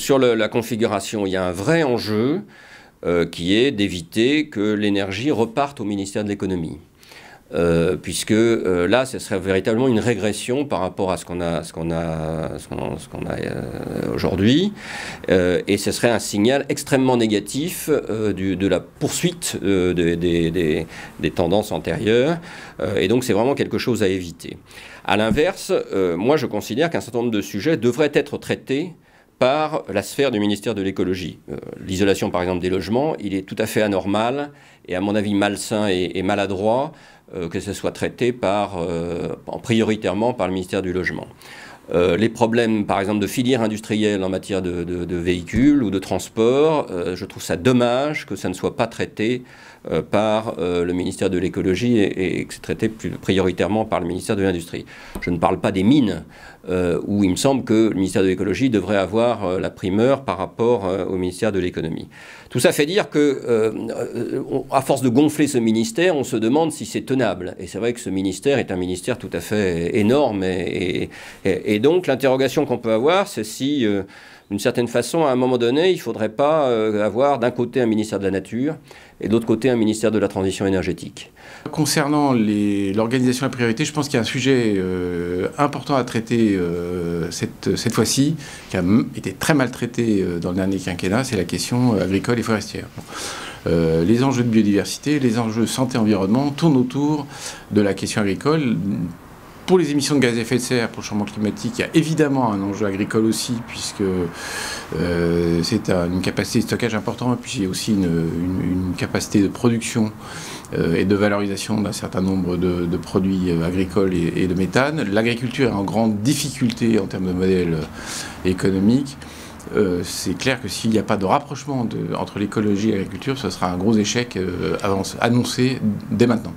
Sur la configuration, il y a un vrai enjeu qui est d'éviter que l'énergie reparte au ministère de l'économie. Puisque là, ce serait véritablement une régression par rapport à ce qu'on a aujourd'hui, et ce serait un signal extrêmement négatif de la poursuite des tendances antérieures, et donc c'est vraiment quelque chose à éviter. À l'inverse, moi je considère qu'un certain nombre de sujets devraient être traités par la sphère du ministère de l'écologie. L'isolation, par exemple, des logements, il est tout à fait anormal et, à mon avis, malsain et maladroit que ce soit traité prioritairement par le ministère du Logement. Les problèmes, par exemple, de filière industrielle en matière de véhicules ou de transport, je trouve ça dommage que ça ne soit pas traité par le ministère de l'écologie et que c'est traité plus prioritairement par le ministère de l'Industrie. Je ne parle pas des mines, où il me semble que le ministère de l'écologie devrait avoir la primeur par rapport au ministère de l'économie. Tout ça fait dire que, à force de gonfler ce ministère, on se demande si c'est tenable. Et c'est vrai que ce ministère est un ministère tout à fait énorme. Et donc l'interrogation qu'on peut avoir, c'est si, d'une certaine façon, à un moment donné, il ne faudrait pas avoir d'un côté un ministère de la Nature et de l'autre côté un ministère de la Transition énergétique. Concernant l'organisation de la priorité, je pense qu'il y a un sujet important à traiter cette fois-ci, qui a été très mal traité dans le dernier quinquennat, c'est la question agricole et forestière. Les enjeux de biodiversité, les enjeux santé-environnement tournent autour de la question agricole. Pour les émissions de gaz à effet de serre, pour le changement climatique, il y a évidemment un enjeu agricole aussi, puisque c'est une capacité de stockage importante, puis il y a aussi une capacité de production et de valorisation d'un certain nombre de produits agricoles et de méthane. L'agriculture est en grande difficulté en termes de modèle économique. C'est clair que s'il n'y a pas de rapprochement entre l'écologie et l'agriculture, ce sera un gros échec annoncé dès maintenant.